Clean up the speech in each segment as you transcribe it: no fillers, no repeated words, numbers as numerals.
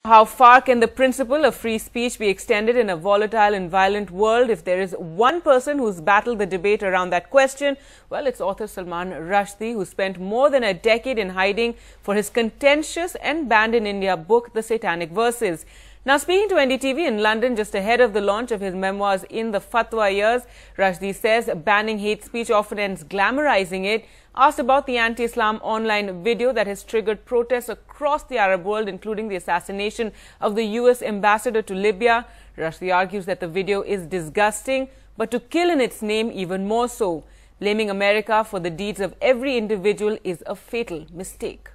How far can the principle of free speech be extended in a volatile and violent world? If there is one person who's battled the debate around that question, well, it's author Salman Rushdie, who spent more than a decade in hiding for his contentious and banned in India book, The Satanic Verses. Now, speaking to NDTV in London just ahead of the launch of his memoirs In the Fatwa Years, Rushdie says banning hate speech often ends glamorizing it. Asked about the anti-Islam online video that has triggered protests across the Arab world, including the assassination of the US ambassador to Libya, Rushdie argues that the video is disgusting, but to kill in its name even more so. Blaming America for the deeds of every individual is a fatal mistake.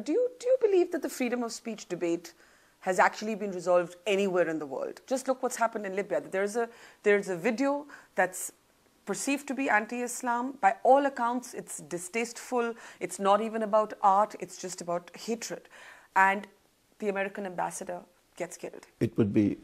Do you believe that the freedom of speech debate has actually been resolved anywhere in the world? Just look what's happened in Libya. There's a video that's perceived to be anti-Islam. By all accounts, it's distasteful. It's not even about art. It's just about hatred. And the American ambassador gets killed. It would be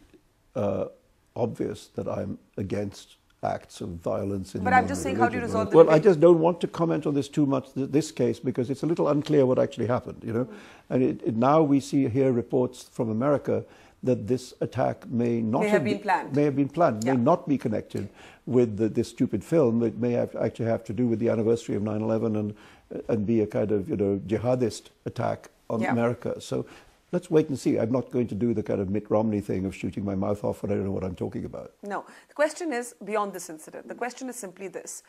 obvious that I'm against acts of violence in the name of religion. But I'm just saying, how do you resolve the Well, debate? I just don't want to comment on this too much, this case, because it's a little unclear what actually happened, you know. And now we see reports from America that this attack may have been planned. May not be connected with this stupid film. It may actually have to do with the anniversary of 9/11 and be a kind of, you know, jihadist attack on America. So let's wait and see. I'm not going to do the kind of Mitt Romney thing of shooting my mouth off when I don't know what I'm talking about. No. The question is beyond this incident. The question is simply this.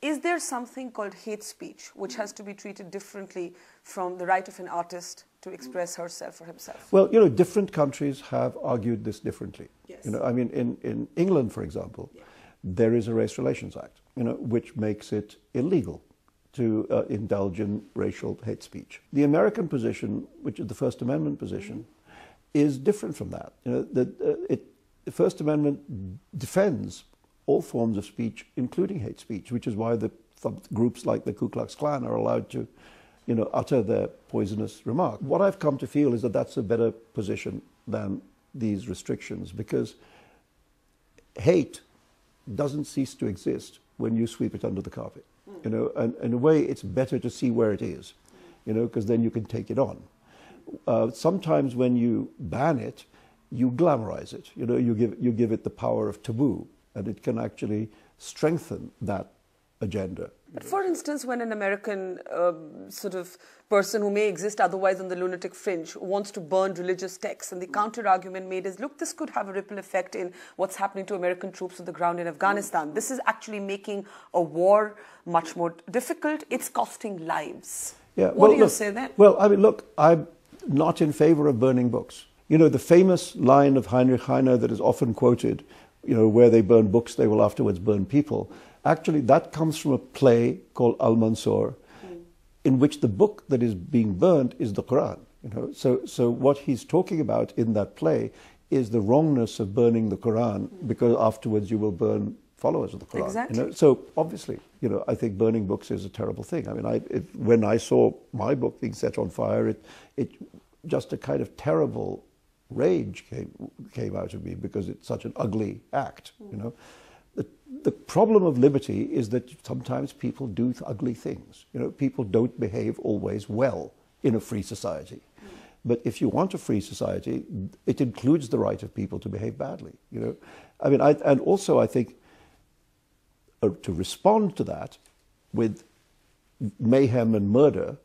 Is there something called hate speech which has to be treated differently from the right of an artist to express herself or himself? Well, you know, different countries have argued this differently. Yes. You know, I mean, in England, for example, there is a Race Relations Act, you know, which makes it illegal to indulge in racial hate speech. The American position, which is the First Amendment position, is different from that. You know, the First Amendment defends all forms of speech, including hate speech, which is why groups like the Ku Klux Klan are allowed to, you know, utter their poisonous remark. What I've come to feel is that that's a better position than these restrictions, because hate doesn't cease to exist when you sweep it under the carpet. You know, and in a way, it's better to see where it is, you know, because then you can take it on. Sometimes when you ban it, you glamorize it. You know, you give it the power of taboo, and it can actually strengthen that agenda. But for instance, when an American sort of person who may exist otherwise on the lunatic fringe wants to burn religious texts, and the counter-argument made is, look, this could have a ripple effect in what's happening to American troops on the ground in Afghanistan. This is actually making a war much more difficult. It's costing lives. Yeah, what do you say then? Well, I mean, look, I'm not in favor of burning books. You know, the famous line of Heinrich Heine that is often quoted, you know, where they burn books, they will afterwards burn people. Actually, that comes from a play called Al-Mansur, in which the book that is being burned is the Quran. You know, so what he's talking about in that play is the wrongness of burning the Quran, because afterwards you will burn followers of the Quran. Exactly. You know? So obviously, you know, I think burning books is a terrible thing. I mean, when I saw my book being set on fire, it just a kind of terrible rage came out of me, because it's such an ugly act. You know. The problem of liberty is that sometimes people do ugly things. You know, people don't behave always well in a free society. But if you want a free society, it includes the right of people to behave badly. You know, I mean, and also I think to respond to that with mayhem and murder,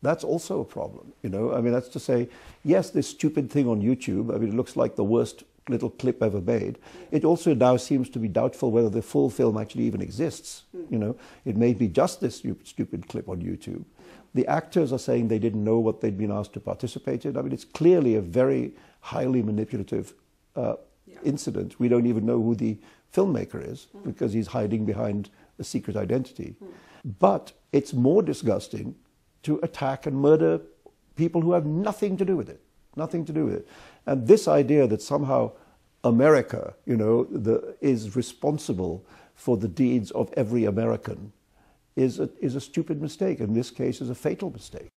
that's also a problem. You know, I mean, that's to say, yes, this stupid thing on YouTube, I mean, it looks like the worst little clip ever made. It also now seems to be doubtful whether the full film actually even exists. You know, it may be just this stupid clip on YouTube. The actors are saying they didn't know what they'd been asked to participate in. I mean, it's clearly a very highly manipulative incident. We don't even know who the filmmaker is, because he's hiding behind a secret identity. But it's more disgusting to attack and murder people who have nothing to do with it. Nothing to do with it. And this idea that somehow America, you know, is responsible for the deeds of every American is a stupid mistake. In this case, is a fatal mistake.